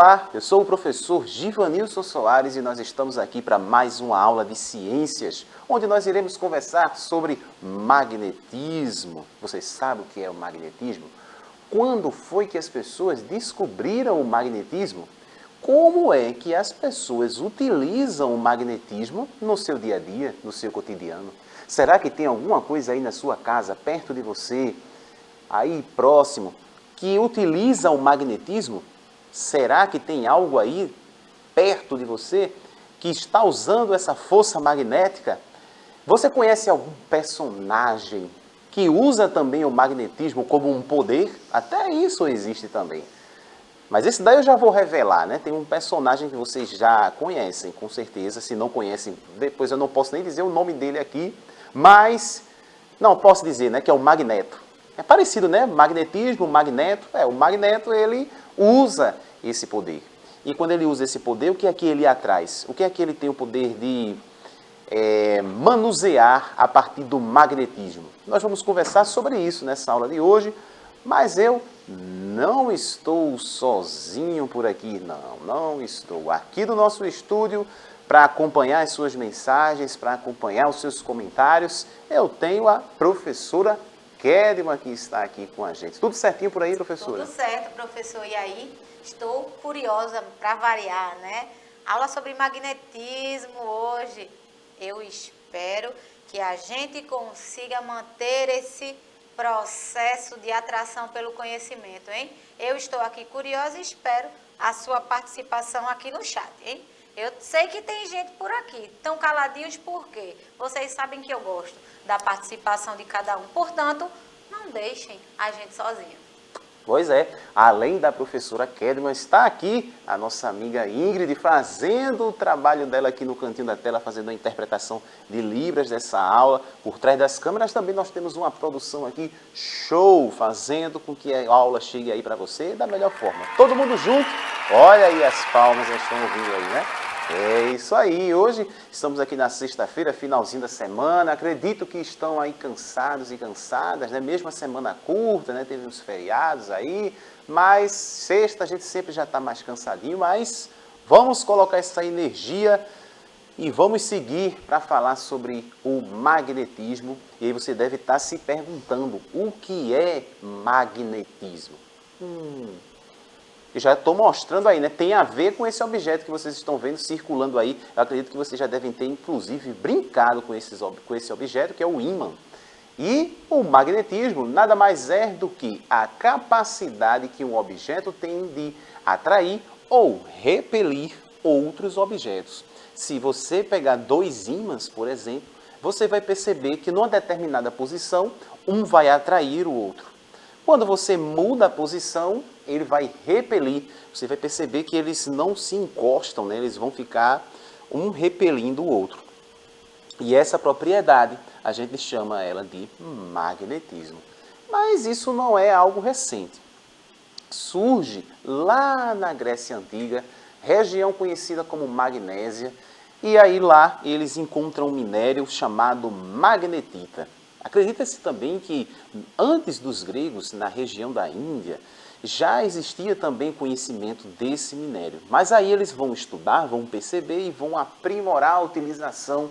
Olá, eu sou o professor Givanilson Soares e nós estamos aqui para mais uma aula de ciências, onde nós iremos conversar sobre magnetismo. Vocês sabem o que é o magnetismo? Quando foi que as pessoas descobriram o magnetismo? Como é que as pessoas utilizam o magnetismo no seu dia a dia, no seu cotidiano? Será que tem alguma coisa aí na sua casa, perto de você, aí próximo, que utiliza o magnetismo? Será que tem algo aí perto de você que está usando essa força magnética? Você conhece algum personagem que usa também o magnetismo como um poder? Até isso existe também. Mas esse daí eu já vou revelar, né? Tem um personagem que vocês já conhecem, com certeza. Se não conhecem, depois eu não posso nem dizer o nome dele aqui. Mas, não, posso dizer, né? Que é o Magneto. É parecido, né? Magnetismo, Magneto. O Magneto, ele usa esse poder. E quando ele usa esse poder, o que é que ele atrás? O que é que ele tem o poder de manusear a partir do magnetismo? Nós vamos conversar sobre isso nessa aula de hoje, mas eu não estou sozinho por aqui, não estou aqui do nosso estúdio para acompanhar as suas mensagens, para acompanhar os seus comentários. Eu tenho a professora Kedma que está aqui com a gente. Tudo certinho por aí, professora? Tudo certo, professor. E aí, estou curiosa para variar, né? Aula sobre magnetismo hoje. Eu espero que a gente consiga manter esse processo de atração pelo conhecimento, hein? Eu estou aqui curiosa e espero a sua participação aqui no chat, hein? Eu sei que tem gente por aqui, tão caladinhos por quê? Vocês sabem que eu gosto da participação de cada um, portanto, não deixem a gente sozinha. Pois é, além da professora Kedma, está aqui a nossa amiga Ingrid fazendo o trabalho dela aqui no cantinho da tela, fazendo a interpretação de Libras dessa aula. Por trás das câmeras também nós temos uma produção aqui, show, fazendo com que a aula chegue aí para você da melhor forma. Todo mundo junto, olha aí as palmas, nós estamos ouvindo aí, né? É isso aí, hoje estamos aqui na sexta-feira, finalzinho da semana, acredito que estão aí cansados e cansadas, né? Mesmo a semana curta, né? Teve uns feriados aí, mas sexta a gente sempre já está mais cansadinho, mas vamos colocar essa energia e vamos seguir para falar sobre o magnetismo. E aí você deve estar se perguntando, o que é magnetismo? Eu já estou mostrando aí, né? Tem a ver com esse objeto que vocês estão vendo circulando aí. Eu acredito que vocês já devem ter, inclusive, brincado com esse objeto, que é o ímã. E o magnetismo nada mais é do que a capacidade que um objeto tem de atrair ou repelir outros objetos. Se você pegar dois ímãs, por exemplo, você vai perceber que numa determinada posição, um vai atrair o outro. Quando você muda a posição, ele vai repelir. Você vai perceber que eles não se encostam, né? Eles vão ficar um repelindo o outro. E essa propriedade, a gente chama ela de magnetismo. Mas isso não é algo recente. Surge lá na Grécia Antiga, região conhecida como Magnésia, e aí lá eles encontram um minério chamado magnetita. Acredita-se também que antes dos gregos, na região da Índia, já existia também conhecimento desse minério. Mas aí eles vão estudar, vão perceber e vão aprimorar a utilização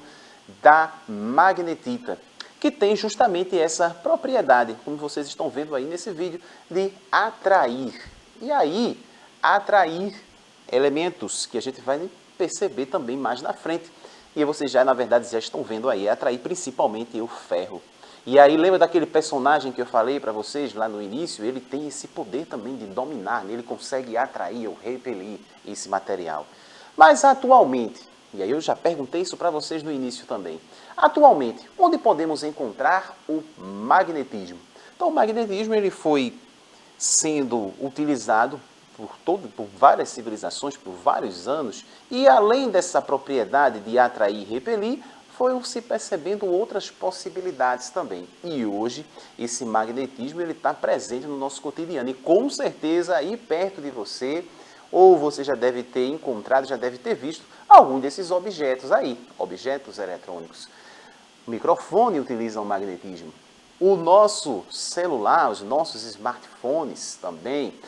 da magnetita, que tem justamente essa propriedade, como vocês estão vendo aí nesse vídeo, de atrair. E aí, atrair elementos que a gente vai perceber também mais na frente. E vocês já, na verdade, já estão vendo aí, atrair principalmente o ferro. E aí, lembra daquele personagem que eu falei para vocês lá no início? Ele tem esse poder também de dominar, ele consegue atrair ou repelir esse material. Mas atualmente, e aí eu já perguntei isso para vocês no início também, atualmente, onde podemos encontrar o magnetismo? Então, o magnetismo ele foi sendo utilizado por várias civilizações, por vários anos, e além dessa propriedade de atrair e repelir, foi se percebendo outras possibilidades também. E hoje, esse magnetismo está presente no nosso cotidiano. E com certeza, aí perto de você, ou você já deve ter encontrado, já deve ter visto algum desses objetos aí, objetos eletrônicos. O microfone utiliza o magnetismo. O nosso celular, os nossos smartphones também,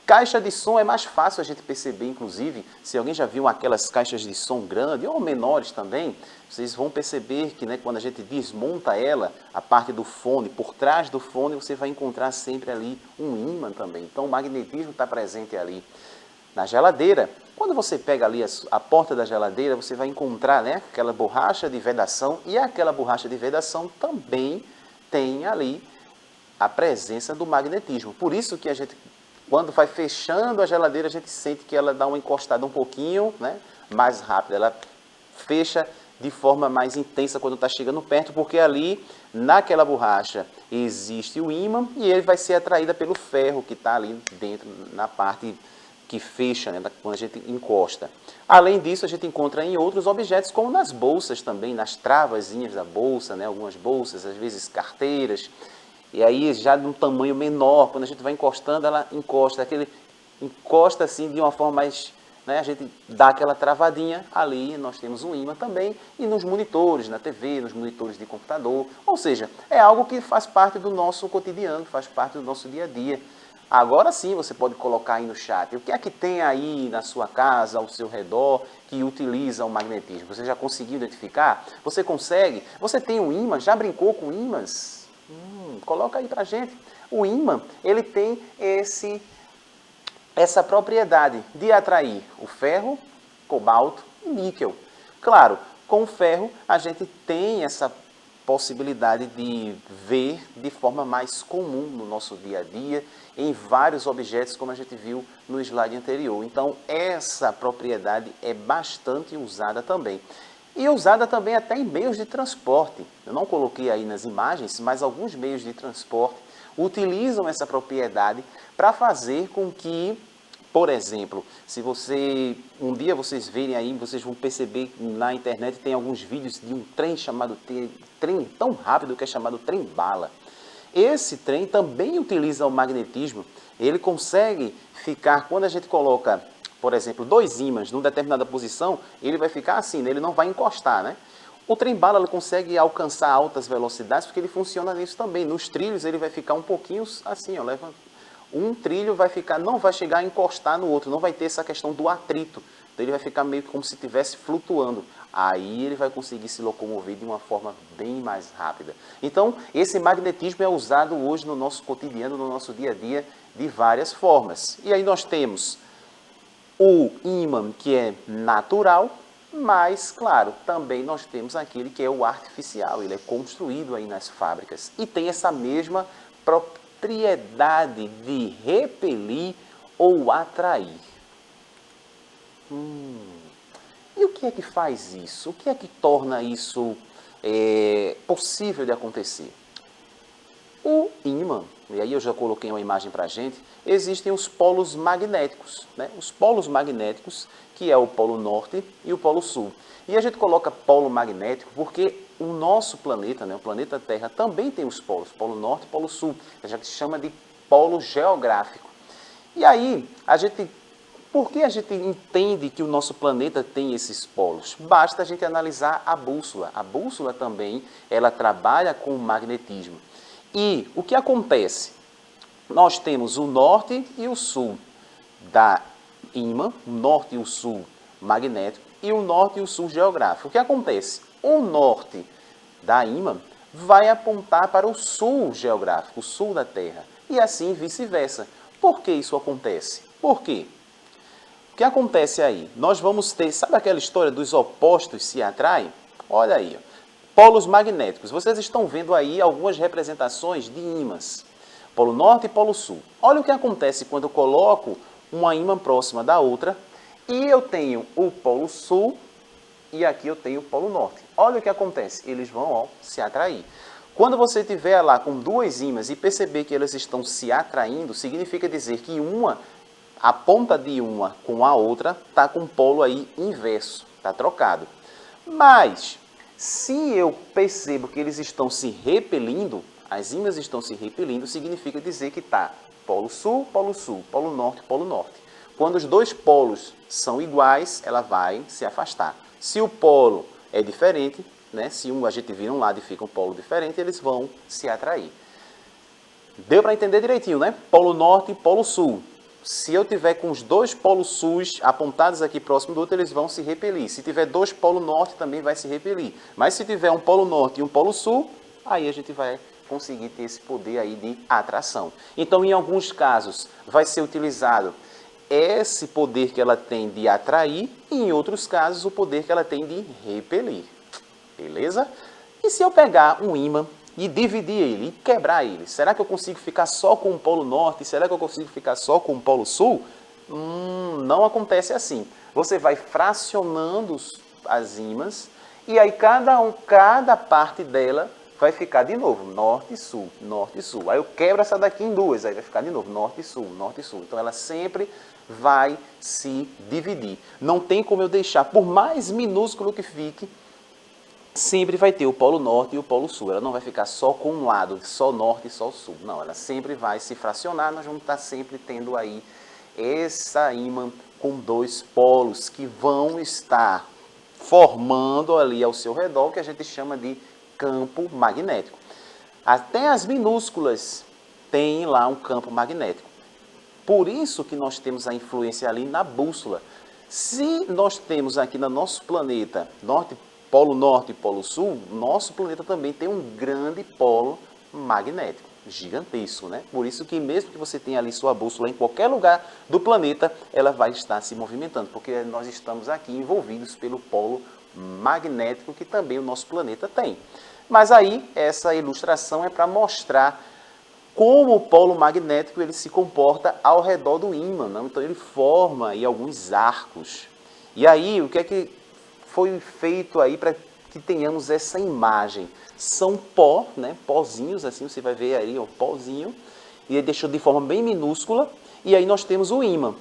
Caixa de som é mais fácil a gente perceber, inclusive, se alguém já viu aquelas caixas de som grandes ou menores também, vocês vão perceber que, né, quando a gente desmonta ela, a parte do fone, por trás do fone, você vai encontrar sempre ali um ímã também. Então o magnetismo está presente ali. Na geladeira, quando você pega ali a porta da geladeira, você vai encontrar, né, aquela borracha de vedação, e aquela borracha de vedação também tem ali a presença do magnetismo. Por isso que a gente, quando vai fechando a geladeira, a gente sente que ela dá uma encostada um pouquinho, né, mais rápida. Ela fecha de forma mais intensa quando está chegando perto, porque ali, naquela borracha, existe o ímã e ele vai ser atraído pelo ferro que está ali dentro, na parte que fecha, né, quando a gente encosta. Além disso, a gente encontra em outros objetos, como nas bolsas também, nas travazinhas da bolsa, né, algumas bolsas, às vezes carteiras. E aí, já de um tamanho menor, quando a gente vai encostando, ela encosta assim de uma forma mais, né, a gente dá aquela travadinha, ali nós temos um ímã também, e nos monitores, na TV, nos monitores de computador. Ou seja, é algo que faz parte do nosso cotidiano, faz parte do nosso dia a dia. Agora sim, você pode colocar aí no chat, o que é que tem aí na sua casa, ao seu redor, que utiliza o magnetismo? Você já conseguiu identificar? Você consegue? Você tem um ímã? Já brincou com ímãs? Coloca aí pra gente. O ímã, ele tem essa propriedade de atrair o ferro, cobalto e níquel. Claro, com o ferro a gente tem essa possibilidade de ver de forma mais comum no nosso dia a dia, em vários objetos, como a gente viu no slide anterior. Então, essa propriedade é bastante usada também. E usada também até em meios de transporte. Eu não coloquei aí nas imagens, mas alguns meios de transporte utilizam essa propriedade para fazer com que, por exemplo, se um dia vocês verem aí, vocês vão perceber que na internet tem alguns vídeos de um trem chamado trem tão rápido que é chamado trem-bala. Esse trem também utiliza o magnetismo. Ele consegue ficar, quando a gente coloca, por exemplo, dois ímãs numa determinada posição, ele vai ficar assim, né? Ele não vai encostar, né? O trem-bala ele consegue alcançar altas velocidades porque ele funciona nisso também. Nos trilhos ele vai ficar um pouquinho assim, ó, um trilho vai ficar, não vai chegar a encostar no outro, não vai ter essa questão do atrito. Então ele vai ficar meio como se estivesse flutuando. Aí ele vai conseguir se locomover de uma forma bem mais rápida. Então, esse magnetismo é usado hoje no nosso cotidiano, no nosso dia a dia, de várias formas. E aí nós temos o ímã, que é natural, mas, claro, também nós temos aquele que é o artificial. Ele é construído aí nas fábricas e tem essa mesma propriedade de repelir ou atrair. E o que é que faz isso? O que é que torna isso possível de acontecer? O ímã, e aí eu já coloquei uma imagem para a gente, existem os polos magnéticos, né? Os polos magnéticos, que é o polo norte e o polo sul. E a gente coloca polo magnético porque o nosso planeta, né, o planeta Terra, também tem os polos, polo norte e polo sul. A gente chama de polo geográfico. E aí, por que a gente entende que o nosso planeta tem esses polos? Basta a gente analisar a bússola. A bússola também, ela trabalha com o magnetismo. E o que acontece? Nós temos o norte e o sul da ímã, o norte e o sul magnético, e o norte e o sul geográfico. O que acontece? O norte da ímã vai apontar para o sul geográfico, o sul da Terra, e assim vice-versa. Por que isso acontece? Por quê? O que acontece aí? Nós vamos ter, sabe aquela história dos opostos se atraem? Olha aí, ó. Polos magnéticos. Vocês estão vendo aí algumas representações de ímãs. Polo norte e polo sul. Olha o que acontece quando eu coloco uma ímã próxima da outra e eu tenho o polo sul e aqui eu tenho o polo norte. Olha o que acontece. Eles vão se atrair. Quando você estiver lá com duas ímãs e perceber que elas estão se atraindo, significa dizer que a ponta de uma com a outra está com o polo aí inverso, está trocado. Mas, se eu percebo que eles estão se repelindo, as ímãs estão se repelindo, significa dizer que está polo sul, polo norte. Quando os dois polos são iguais, ela vai se afastar. Se o polo é diferente, né, se a gente vira um lado e fica um polo diferente, eles vão se atrair. Deu para entender direitinho, né? Polo norte e polo sul. se eu tiver com os dois polos sul apontados aqui próximo do outro, eles vão se repelir. Se tiver dois polos norte, também vai se repelir. Mas se tiver um polo norte e um polo sul, aí a gente vai conseguir ter esse poder aí de atração. Então, em alguns casos, vai ser utilizado esse poder que ela tem de atrair, e em outros casos, o poder que ela tem de repelir. Beleza? E se eu pegar um ímã e dividir ele, e quebrar ele, será que eu consigo ficar só com o polo norte? Será que eu consigo ficar só com o polo sul? Não acontece assim. Você vai fracionando as ímãs, e aí cada parte dela vai ficar de novo, norte e sul, norte e sul. Aí eu quebro essa daqui em duas, aí vai ficar de novo, norte e sul, norte e sul. Então ela sempre vai se dividir. Não tem como eu deixar, por mais minúsculo que fique, sempre vai ter o polo norte e o polo sul. Ela não vai ficar só com um lado, só norte e só sul. Não, ela sempre vai se fracionar. Nós vamos estar sempre tendo aí essa ímã com dois polos que vão estar formando ali ao seu redor o que a gente chama de campo magnético. Até as minúsculas têm lá um campo magnético. Por isso que nós temos a influência ali na bússola. Se nós temos aqui no nosso planeta polo norte e polo sul, nosso planeta também tem um grande polo magnético, gigantesco, né? Por isso que mesmo que você tenha ali sua bússola em qualquer lugar do planeta, ela vai estar se movimentando, porque nós estamos aqui envolvidos pelo polo magnético que também o nosso planeta tem. Mas aí, essa ilustração é para mostrar como o polo magnético ele se comporta ao redor do ímã, não? Então ele forma aí alguns arcos. E aí, o que é que foi feito aí para que tenhamos essa imagem? São pó, né? Pozinhos, assim, você vai ver aí, ó, pozinho, e ele deixou de forma bem minúscula, e aí nós temos o ímã.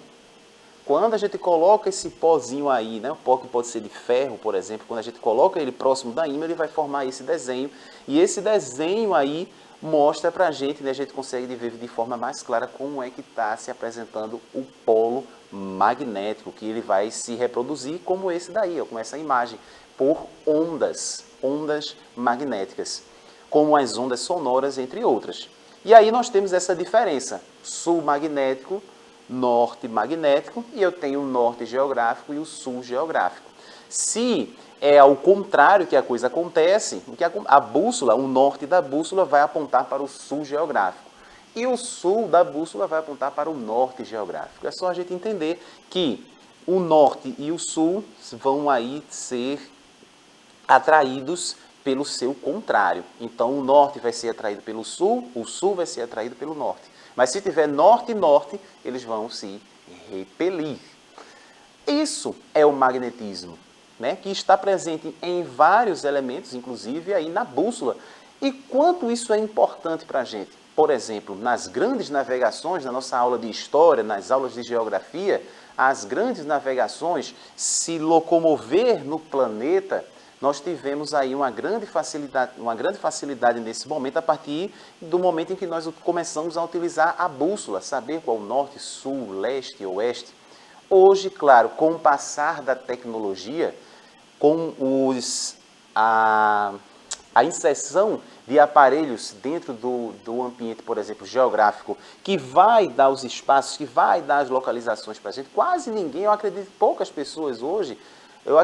Quando a gente coloca esse pozinho aí, né, o pó que pode ser de ferro, por exemplo, quando a gente coloca ele próximo da ímã, ele vai formar esse desenho, e esse desenho aí mostra para a gente, né, a gente consegue ver de forma mais clara como é que está se apresentando o polo magnético, que ele vai se reproduzir como esse daí, ó, com essa imagem, por ondas magnéticas, como as ondas sonoras, entre outras. E aí nós temos essa diferença, sul magnético, norte magnético, e eu tenho o norte geográfico e o sul geográfico. Se é ao contrário que a coisa acontece, que a bússola, o norte da bússola vai apontar para o sul geográfico. E o sul da bússola vai apontar para o norte geográfico. É só a gente entender que o norte e o sul vão aí ser atraídos pelo seu contrário. Então, o norte vai ser atraído pelo sul, o sul vai ser atraído pelo norte. Mas se tiver norte e norte, eles vão se repelir. Isso é o magnetismo, né? Que está presente em vários elementos, inclusive aí na bússola. E quanto isso é importante para a gente? Por exemplo, nas grandes navegações, na nossa aula de história, nas aulas de geografia, as grandes navegações, se locomover no planeta, nós tivemos aí uma grande facilidade nesse momento, a partir do momento em que nós começamos a utilizar a bússola, saber qual o norte, sul, leste, oeste. Hoje, claro, com o passar da tecnologia, com a inserção de aparelhos dentro do ambiente, por exemplo, geográfico, que vai dar os espaços, que vai dar as localizações para a gente, quase ninguém, eu acredito que poucas pessoas hoje,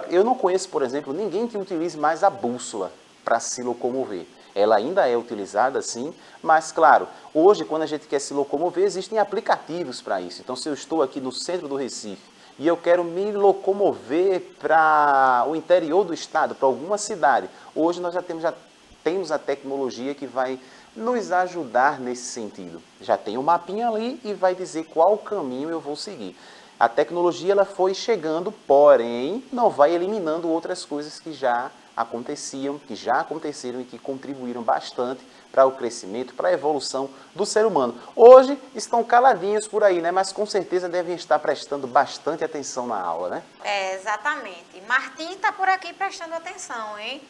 eu não conheço, por exemplo, ninguém que utilize mais a bússola para se locomover. Ela ainda é utilizada, sim, mas, claro, hoje, quando a gente quer se locomover, existem aplicativos para isso. Então, se eu estou aqui no centro do Recife e eu quero me locomover para o interior do estado, para alguma cidade, hoje nós já temos a tecnologia que vai nos ajudar nesse sentido. Já tem um mapinha ali e vai dizer qual caminho eu vou seguir. A tecnologia ela foi chegando, porém, não vai eliminando outras coisas que já aconteciam, que já aconteceram e que contribuíram bastante para o crescimento, para a evolução do ser humano. Hoje estão caladinhos por aí, né? Mas com certeza devem estar prestando bastante atenção na aula, né? É, exatamente. Martim está por aqui prestando atenção, hein?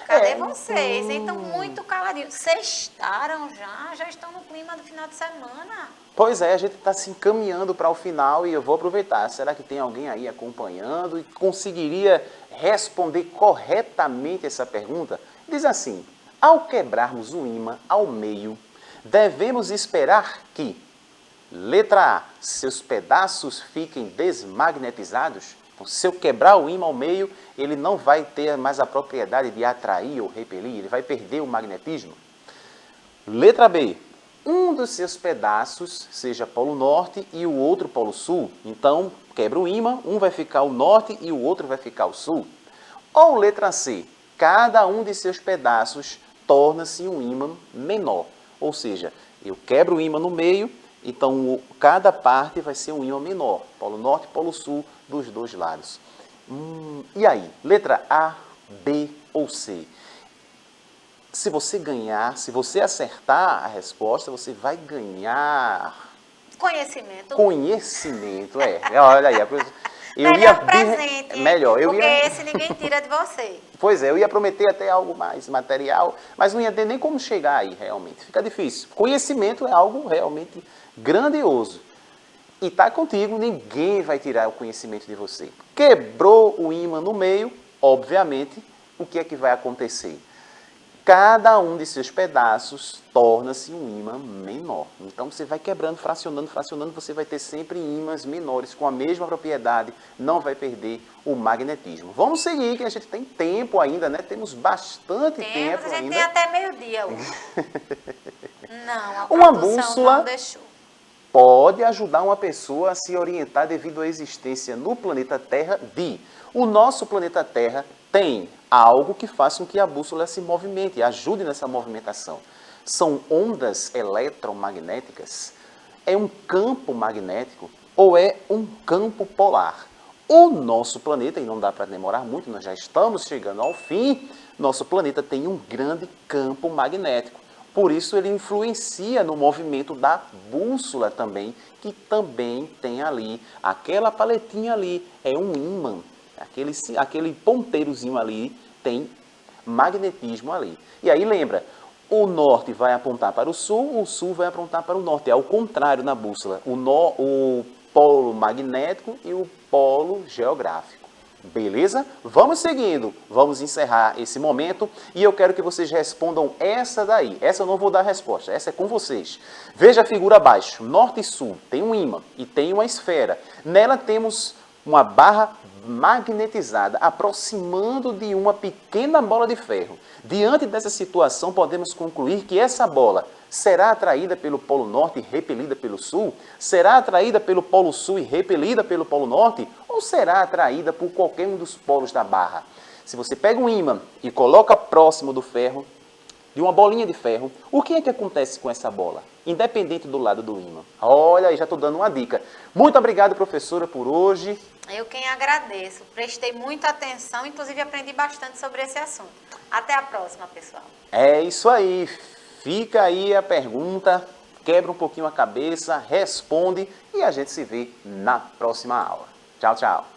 Cadê vocês? Então, muito caladinhos. Sextaram já? Já estão no clima do final de semana? Pois é, a gente está se encaminhando para o final e eu vou aproveitar. Será que tem alguém aí acompanhando e conseguiria responder corretamente essa pergunta? Diz assim, ao quebrarmos o ímã ao meio, devemos esperar que... Letra A, seus pedaços fiquem desmagnetizados. Então, se eu quebrar o ímã ao meio, ele não vai ter mais a propriedade de atrair ou repelir, ele vai perder o magnetismo. Letra B, um dos seus pedaços seja polo norte e o outro polo sul. Então, quebra o ímã, um vai ficar o norte e o outro vai ficar o sul. Ou letra C, cada um de seus pedaços torna-se um ímã menor. Ou seja, eu quebro o ímã no meio, então cada parte vai ser um ímã menor. Polo norte e polo sul dos dois lados. E aí, letra A, B ou C? Se você ganhar, se você acertar a resposta, você vai ganhar... Conhecimento. Conhecimento, olha aí. Melhor presente, melhor, porque esse ninguém tira de você. Pois é, eu ia prometer até algo mais material, mas não ia ter nem como chegar aí, realmente. Fica difícil. Conhecimento é algo realmente grandioso. E está contigo, ninguém vai tirar o conhecimento de você. Quebrou o ímã no meio, obviamente, o que é que vai acontecer? Cada um de seus pedaços torna-se um ímã menor. Então, você vai quebrando, fracionando, você vai ter sempre ímãs menores com a mesma propriedade, não vai perder o magnetismo. Vamos seguir, que a gente tem tempo ainda, né? Temos bastante tempo ainda. A gente tem até meio-dia hoje. Não, a uma produção bússola não deixou. Pode ajudar uma pessoa a se orientar devido à existência no planeta Terra de... O nosso planeta Terra tem algo que faça com que a bússola se movimente, ajude nessa movimentação. São ondas eletromagnéticas, é um campo magnético ou é um campo polar. O nosso planeta, e não dá para demorar muito, nós já estamos chegando ao fim, nosso planeta tem um grande campo magnético. Por isso ele influencia no movimento da bússola também, que também tem ali, aquela paletinha ali, é um ímã. Aquele ponteirozinho ali tem magnetismo ali. E aí lembra, o norte vai apontar para o sul vai apontar para o norte. É ao contrário na bússola, o polo magnético e o polo geográfico. Beleza? Vamos seguindo, vamos encerrar esse momento e eu quero que vocês respondam essa daí. Essa eu não vou dar resposta, essa é com vocês. Veja a figura abaixo, norte e sul, tem um ímã e tem uma esfera. Nela temos uma barra magnetizada, aproximando de uma pequena bola de ferro. Diante dessa situação, podemos concluir que essa bola será atraída pelo polo norte e repelida pelo sul? Será atraída pelo polo sul e repelida pelo polo norte? Ou será atraída por qualquer um dos polos da barra? Se você pega um ímã e coloca próximo do ferro, de uma bolinha de ferro, o que é que acontece com essa bola? Independente do lado do ímã. Olha aí, já estou dando uma dica. Muito obrigado, professora, por hoje. Eu quem agradeço. Prestei muita atenção, inclusive aprendi bastante sobre esse assunto. Até a próxima, pessoal. É isso aí. Fica aí a pergunta, quebra um pouquinho a cabeça, responde e a gente se vê na próxima aula. Tchau, tchau.